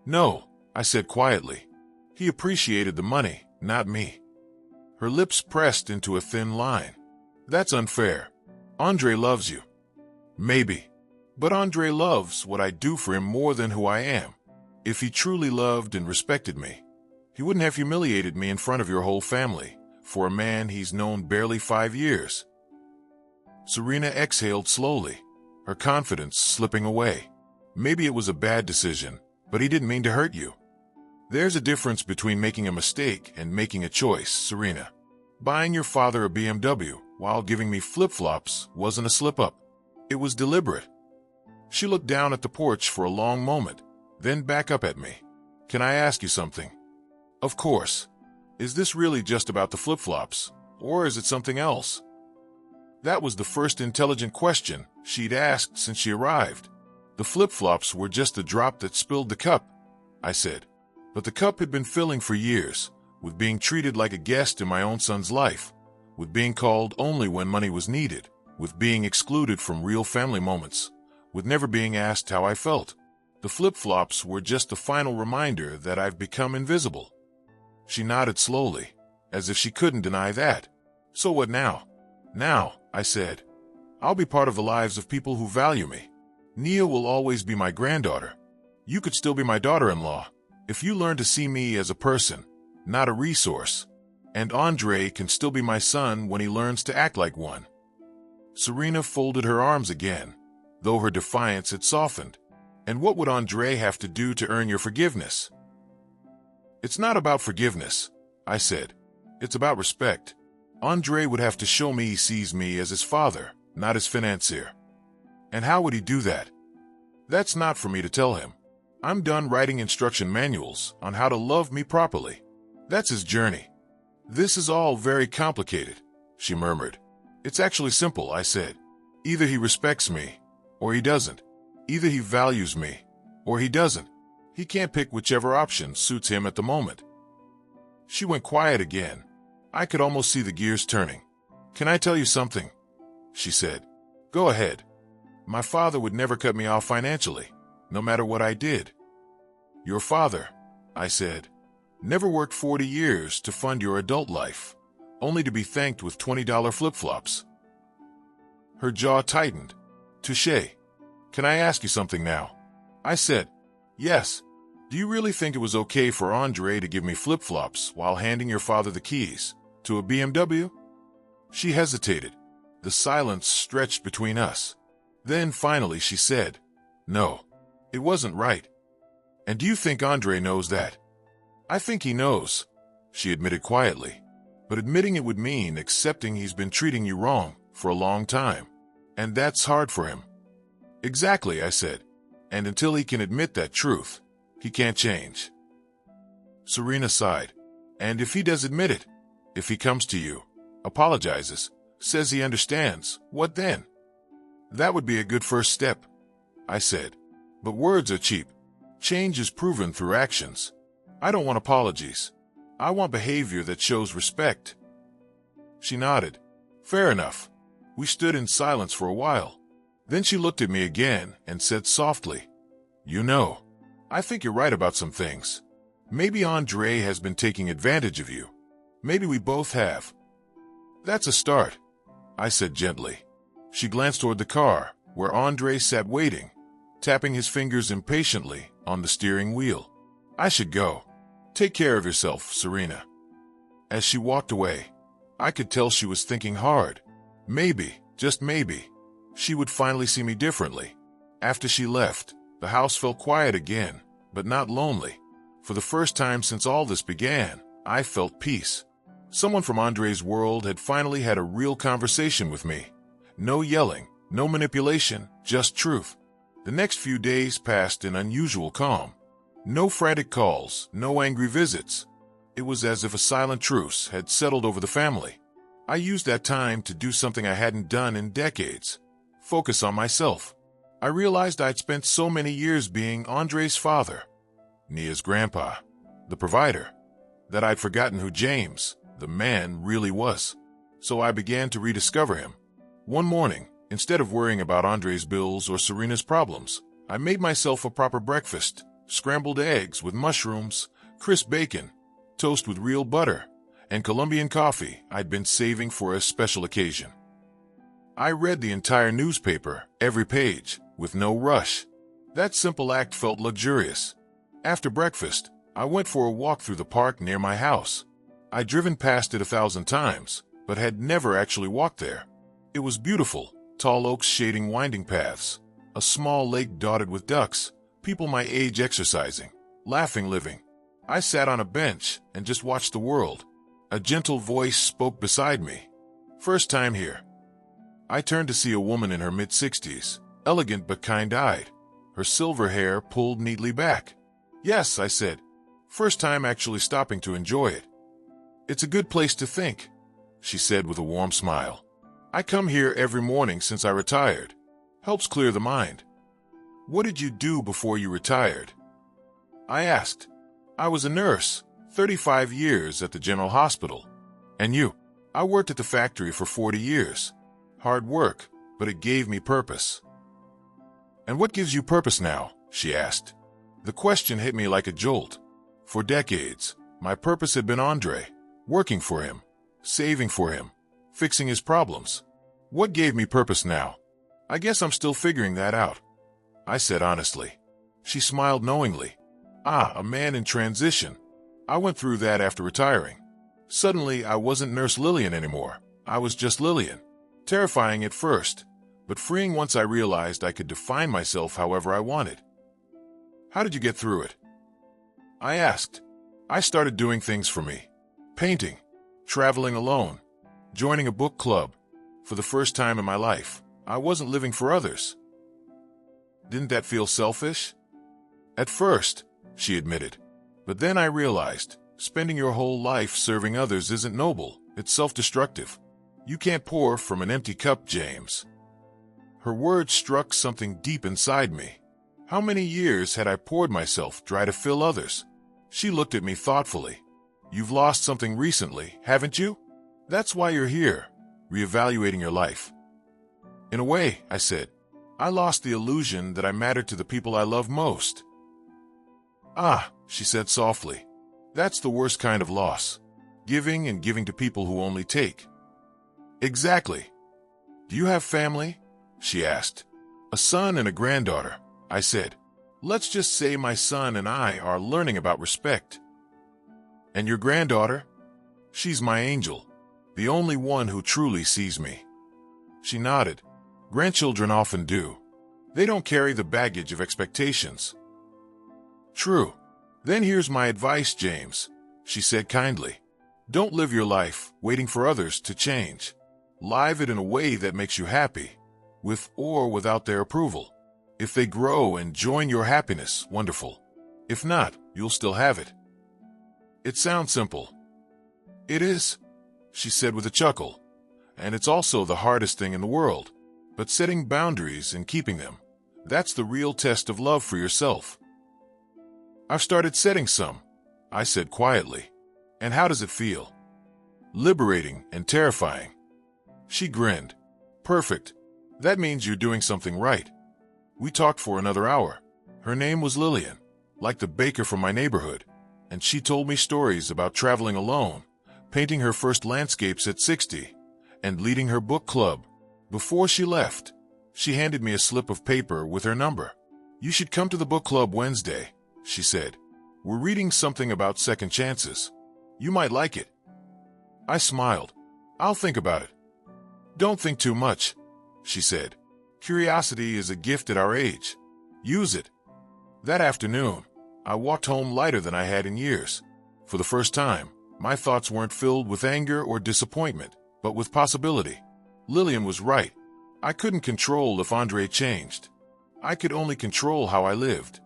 No, I said quietly. He appreciated the money, not me. Her lips pressed into a thin line. That's unfair. Andre loves you. Maybe. But Andre loves what I do for him more than who I am. If he truly loved and respected me, he wouldn't have humiliated me in front of your whole family, for a man he's known barely 5 years. Serena exhaled slowly, her confidence slipping away. Maybe it was a bad decision, but he didn't mean to hurt you. There's a difference between making a mistake and making a choice, Serena. Buying your father a BMW while giving me flip-flops wasn't a slip-up. It was deliberate. She looked down at the porch for a long moment, then back up at me. Can I ask you something? Of course. Is this really just about the flip-flops, or is it something else? That was the first intelligent question she'd asked since she arrived. The flip-flops were just the drop that spilled the cup, I said. But the cup had been filling for years, with being treated like a guest in my own son's life, with being called only when money was needed, with being excluded from real family moments, with never being asked how I felt. The flip-flops were just the final reminder that I've become invisible. She nodded slowly, as if she couldn't deny that. So what now? Now, I said. I'll be part of the lives of people who value me. Nia will always be my granddaughter. You could still be my daughter-in-law, if you learn to see me as a person, not a resource. And Andre can still be my son when he learns to act like one. Serena folded her arms again, though her defiance had softened. And what would Andre have to do to earn your forgiveness? It's not about forgiveness, I said. It's about respect. Andre would have to show me he sees me as his father, not his financier. And how would he do that? That's not for me to tell him. I'm done writing instruction manuals on how to love me properly. That's his journey. This is all very complicated, she murmured. It's actually simple, I said. Either he respects me, or he doesn't. Either he values me, or he doesn't. He can't pick whichever option suits him at the moment. She went quiet again. I could almost see the gears turning. Can I tell you something? She said. Go ahead. My father would never cut me off financially, no matter what I did. Your father, I said, never worked 40 years to fund your adult life, only to be thanked with $20 flip-flops. Her jaw tightened. Touché. Can I ask you something now? I said, yes. Do you really think it was okay for Andre to give me flip-flops while handing your father the keys to a BMW? She hesitated. The silence stretched between us. Then finally she said, no, it wasn't right. And do you think Andre knows that? I think he knows, she admitted quietly. But admitting it would mean accepting he's been treating you wrong for a long time. And that's hard for him. Exactly, I said. And until he can admit that truth, he can't change. Serena sighed. And if he does admit it, if he comes to you, apologizes, says he understands, what then? That would be a good first step, I said. But words are cheap. Change is proven through actions. I don't want apologies. I want behavior that shows respect. She nodded. Fair enough. We stood in silence for a while. Then she looked at me again and said softly, you know, I think you're right about some things. Maybe Andre has been taking advantage of you. Maybe we both have. That's a start, I said gently. She glanced toward the car, where Andre sat waiting, tapping his fingers impatiently on the steering wheel. I should go. Take care of yourself, Serena. As she walked away, I could tell she was thinking hard. Maybe, just maybe, she would finally see me differently. After she left, the house felt quiet again, but not lonely. For the first time since all this began, I felt peace. Someone from Andre's world had finally had a real conversation with me. No yelling, no manipulation, just truth. The next few days passed in unusual calm. No frantic calls, no angry visits. It was as if a silent truce had settled over the family. I used that time to do something I hadn't done in decades. Focus on myself. I realized I'd spent so many years being Andre's father, Nia's grandpa, the provider, that I'd forgotten who James, the man, really was. So I began to rediscover him. One morning, instead of worrying about Andre's bills or Serena's problems, I made myself a proper breakfast. Scrambled eggs with mushrooms, crisp bacon, toast with real butter, and Colombian coffee I'd been saving for a special occasion. I read the entire newspaper, every page, with no rush. That simple act felt luxurious. After breakfast, I went for a walk through the park near my house. I'd driven past it 1,000 times, but had never actually walked there. It was beautiful, tall oaks shading winding paths, a small lake dotted with ducks, people my age exercising, laughing, living. I sat on a bench and just watched the world. A gentle voice spoke beside me. First time here. I turned to see a woman in her mid-60s, elegant but kind-eyed, her silver hair pulled neatly back. Yes, I said. First time actually stopping to enjoy it. It's a good place to think, she said with a warm smile. I come here every morning since I retired. Helps clear the mind. What did you do before you retired? I asked. I was a nurse, 35 years at the General Hospital. And you? I worked at the factory for 40 years. Hard work, but it gave me purpose. And what gives you purpose now? She asked. The question hit me like a jolt. For decades, my purpose had been Andre, working for him, saving for him, fixing his problems. What gave me purpose now? I guess I'm still figuring that out, I said honestly. She smiled knowingly. A man in transition. I went through that after retiring. Suddenly, I wasn't Nurse Lillian anymore. I was just Lillian. Terrifying at first, but freeing once I realized I could define myself however I wanted. How did you get through it? I asked. I started doing things for me. Painting, traveling alone, joining a book club. For the first time in my life, I wasn't living for others. Didn't that feel selfish? At first, she admitted. But then I realized, spending your whole life serving others isn't noble, it's self-destructive. You can't pour from an empty cup, James. Her words struck something deep inside me. How many years had I poured myself dry to fill others? She looked at me thoughtfully. You've lost something recently, haven't you? That's why you're here, reevaluating your life. In a way, I said. I lost the illusion that I mattered to the people I love most. Ah, she said softly. That's the worst kind of loss. Giving and giving to people who only take. Exactly. Do you have family? She asked. A son and a granddaughter, I said. Let's just say my son and I are learning about respect. And your granddaughter? She's my angel, the only one who truly sees me. She nodded. Grandchildren often do. They don't carry the baggage of expectations. True. Then here's my advice, James, she said kindly. Don't live your life waiting for others to change. Live it in a way that makes you happy, with or without their approval. If they grow and join your happiness, wonderful. If not, you'll still have it. It sounds simple. It is, she said with a chuckle. And it's also the hardest thing in the world. But setting boundaries and keeping them, that's the real test of love for yourself. I've started setting some, I said quietly. And how does it feel? Liberating and terrifying. She grinned. Perfect. That means you're doing something right. We talked for another hour. Her name was Lillian, like the baker from my neighborhood, and she told me stories about traveling alone, painting her first landscapes at 60, and leading her book club. Before she left, she handed me a slip of paper with her number. You should come to the book club Wednesday, she said. We're reading something about second chances. You might like it. I smiled. I'll think about it. Don't think too much, she said. Curiosity is a gift at our age. Use it. That afternoon, I walked home lighter than I had in years. For the first time, my thoughts weren't filled with anger or disappointment, but with possibility. Lillian was right. I couldn't control if Andre changed. I could only control how I lived.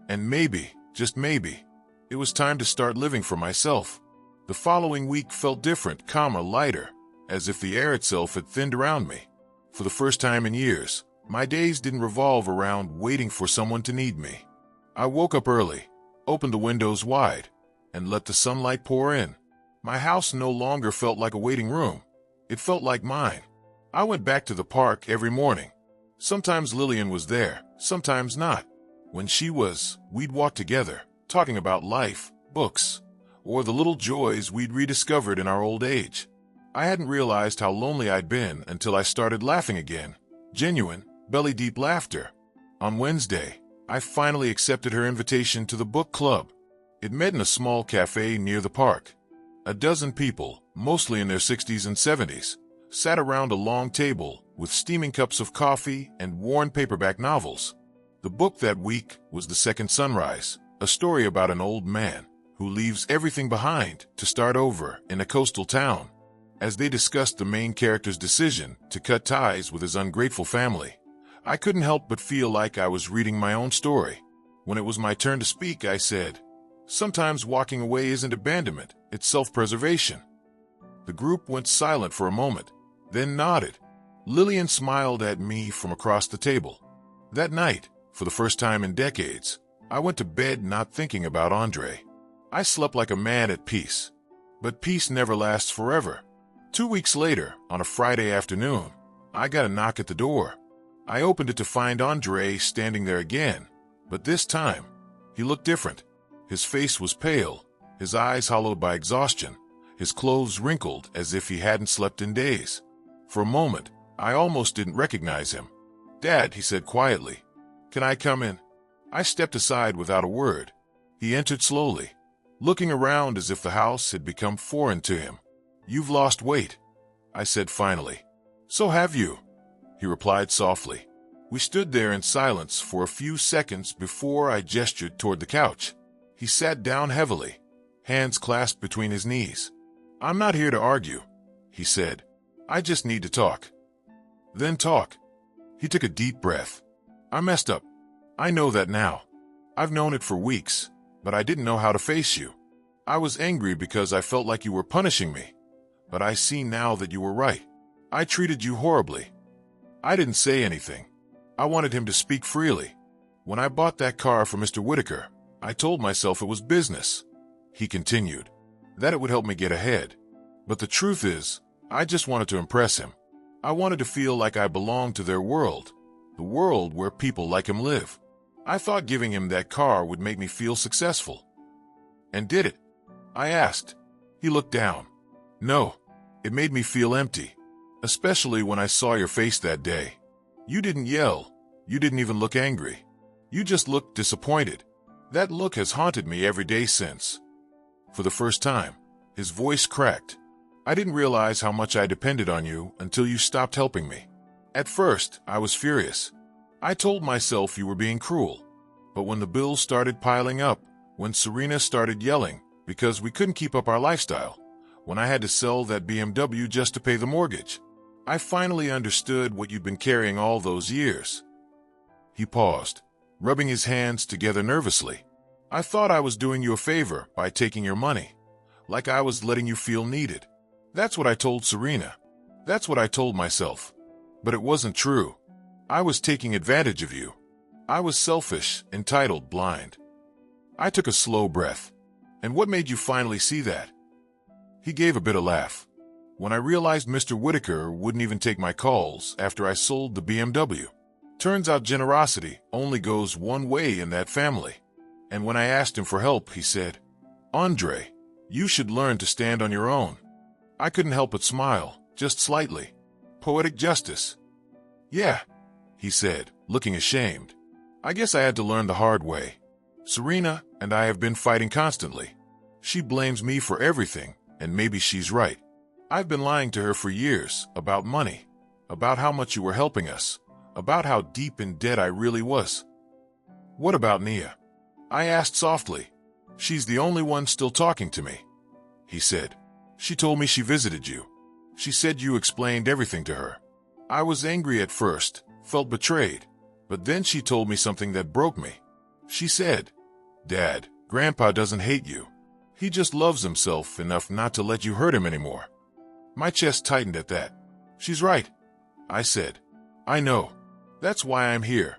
And maybe, just maybe, it was time to start living for myself. The following week felt different, calmer, lighter, as if the air itself had thinned around me. For the first time in years, my days didn't revolve around waiting for someone to need me. I woke up early, opened the windows wide, and let the sunlight pour in. My house no longer felt like a waiting room. It felt like mine. I went back to the park every morning. Sometimes Lillian was there, sometimes not. When she was, we'd walk together, talking about life, books, or the little joys we'd rediscovered in our old age. I hadn't realized how lonely I'd been until I started laughing again. Genuine, belly-deep laughter. On Wednesday, I finally accepted her invitation to the book club. It met in a small cafe near the park. A dozen people, mostly in their 60s and 70s, sat around a long table with steaming cups of coffee and worn paperback novels. The book that week was The Second Sunrise, a story about an old man who leaves everything behind to start over in a coastal town. As they discussed the main character's decision to cut ties with his ungrateful family, I couldn't help but feel like I was reading my own story. When it was my turn to speak, I said, "Sometimes walking away isn't abandonment, it's self-preservation." The group went silent for a moment, then nodded. Lillian smiled at me from across the table. That night, for the first time in decades, I went to bed not thinking about Andre. I slept like a man at peace. But peace never lasts forever. 2 weeks later, on a Friday afternoon, I got a knock at the door. I opened it to find Andre standing there again, but this time, he looked different. His face was pale, his eyes hollowed by exhaustion, his clothes wrinkled as if he hadn't slept in days. For a moment, I almost didn't recognize him. "Dad," he said quietly, "can I come in?" I stepped aside without a word. He entered slowly, looking around as if the house had become foreign to him. "You've lost weight," I said finally. "So have you," he replied softly. We stood there in silence for a few seconds before I gestured toward the couch. He sat down heavily, hands clasped between his knees. "I'm not here to argue," he said. "I just need to talk." "Then talk." He took a deep breath. "I messed up. I know that now. I've known it for weeks, but I didn't know how to face you. I was angry because I felt like you were punishing me. But I see now that you were right. I treated you horribly. I didn't say anything. I wanted him to speak freely. When I bought that car for Mr. Whitaker, I told myself it was business. He continued, that it would help me get ahead. But the truth is, I just wanted to impress him. I wanted to feel like I belonged to their world, the world where people like him live. I thought giving him that car would make me feel successful. And did it? I asked. He looked down. No, it made me feel empty, especially when I saw your face that day. You didn't yell. You didn't even look angry. You just looked disappointed. That look has haunted me every day since. For the first time, his voice cracked. I didn't realize how much I depended on you until you stopped helping me. At first, I was furious. I told myself you were being cruel. But when the bills started piling up, when Serena started yelling because we couldn't keep up our lifestyle, when I had to sell that BMW just to pay the mortgage, I finally understood what you'd been carrying all those years. He paused, rubbing his hands together nervously. I thought I was doing you a favor by taking your money, like I was letting you feel needed. That's what I told Serena. That's what I told myself. But it wasn't true. I was taking advantage of you. I was selfish, entitled, blind. I took a slow breath. And what made you finally see that? He gave a bit of laugh. When I realized Mr. Whitaker wouldn't even take my calls after I sold the BMW. Turns out generosity only goes one way in that family. And when I asked him for help, he said, Andre, you should learn to stand on your own. I couldn't help but smile, just slightly. Poetic justice. Yeah, he said, looking ashamed. I guess I had to learn the hard way. Serena and I have been fighting constantly. She blames me for everything, and maybe she's right. I've been lying to her for years about money, about how much you were helping us, about how deep in debt I really was. What about Nia? I asked softly. She's the only one still talking to me, he said. She told me she visited you. She said you explained everything to her. I was angry at first, felt betrayed, but then she told me something that broke me. She said, Dad, Grandpa doesn't hate you. He just loves himself enough not to let you hurt him anymore. My chest tightened at that. She's right, I said. I know. That's why I'm here.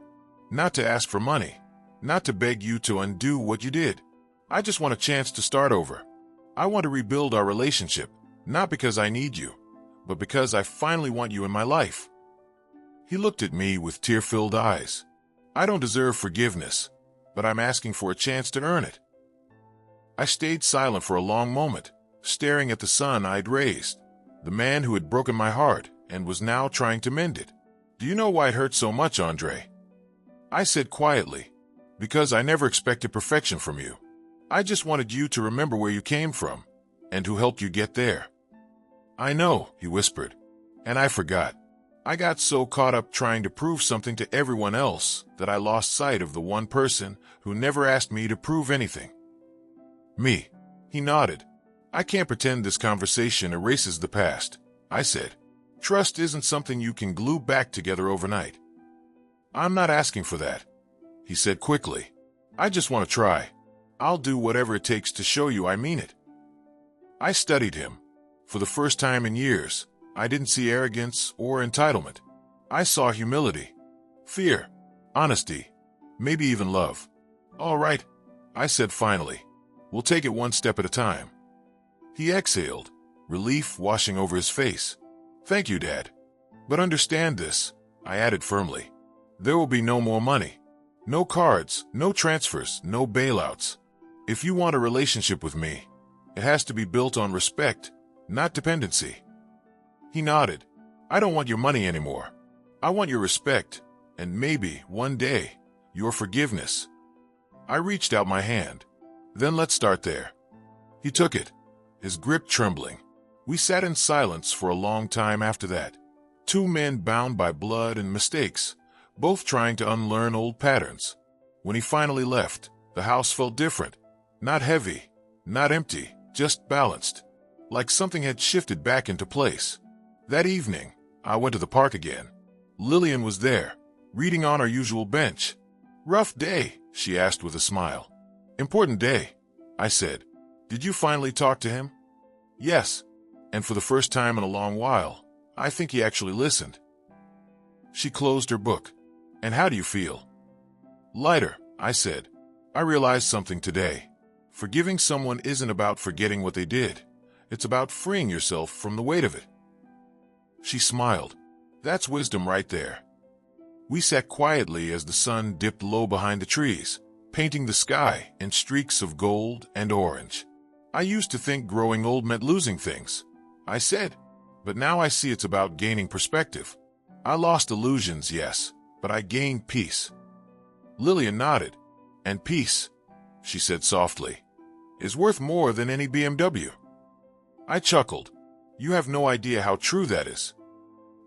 Not to ask for money, not to beg you to undo what you did. I just want a chance to start over. I want to rebuild our relationship, not because I need you, but because I finally want you in my life. He looked at me with tear-filled eyes. I don't deserve forgiveness, but I'm asking for a chance to earn it. I stayed silent for a long moment, staring at the son I'd raised, the man who had broken my heart and was now trying to mend it. Do you know why it hurts so much, Andre? I said quietly, because I never expected perfection from you. I just wanted you to remember where you came from and who helped you get there. I know, he whispered, and I forgot. I got so caught up trying to prove something to everyone else that I lost sight of the one person who never asked me to prove anything. Me. He nodded. I can't pretend this conversation erases the past, I said. Trust isn't something you can glue back together overnight. I'm not asking for that, he said quickly. I just want to try. I'll do whatever it takes to show you I mean it. I studied him. For the first time in years, I didn't see arrogance or entitlement. I saw humility, fear, honesty, maybe even love. All right, I said finally. We'll take it one step at a time. He exhaled, relief washing over his face. Thank you, Dad. But understand this, I added firmly. There will be no more money. No cards, no transfers, no bailouts. If you want a relationship with me, it has to be built on respect, not dependency. He nodded. I don't want your money anymore. I want your respect, and maybe, one day, your forgiveness. I reached out my hand. Then let's start there. He took it, his grip trembling. We sat in silence for a long time after that. Two men bound by blood and mistakes, both trying to unlearn old patterns. When he finally left, the house felt different. Not heavy, not empty, just balanced. Like something had shifted back into place. That evening, I went to the park again. Lillian was there, reading on our usual bench. Rough day, she asked with a smile. Important day, I said. Did you finally talk to him? Yes, and for the first time in a long while, I think he actually listened. She closed her book. And how do you feel? Lighter, I said. I realized something today. Forgiving someone isn't about forgetting what they did. It's about freeing yourself from the weight of it. She smiled. That's wisdom right there. We sat quietly as the sun dipped low behind the trees, painting the sky in streaks of gold and orange. I used to think growing old meant losing things, I said, but now I see it's about gaining perspective. I lost illusions, yes, but I gained peace. Lillian nodded. And peace, she said softly, is worth more than any BMW. I chuckled. You have no idea how true that is.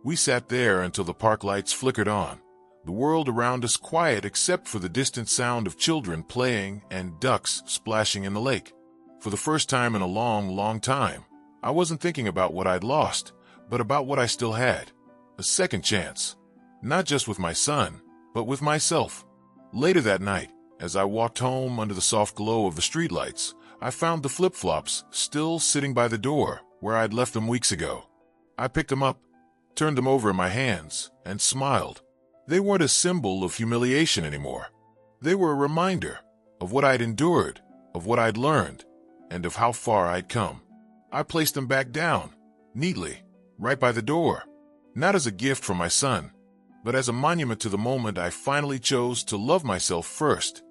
We sat there until the park lights flickered on, the world around us quiet except for the distant sound of children playing and ducks splashing in the lake. For the first time in a long, long time, I wasn't thinking about what I'd lost, but about what I still had. A second chance. Not just with my son, but with myself. Later that night, as I walked home under the soft glow of the streetlights, I found the flip-flops still sitting by the door where I'd left them weeks ago. I picked them up, turned them over in my hands, and smiled. They weren't a symbol of humiliation anymore. They were a reminder of what I'd endured, of what I'd learned, and of how far I'd come. I placed them back down, neatly, right by the door, not as a gift from my son, but as a monument to the moment I finally chose to love myself first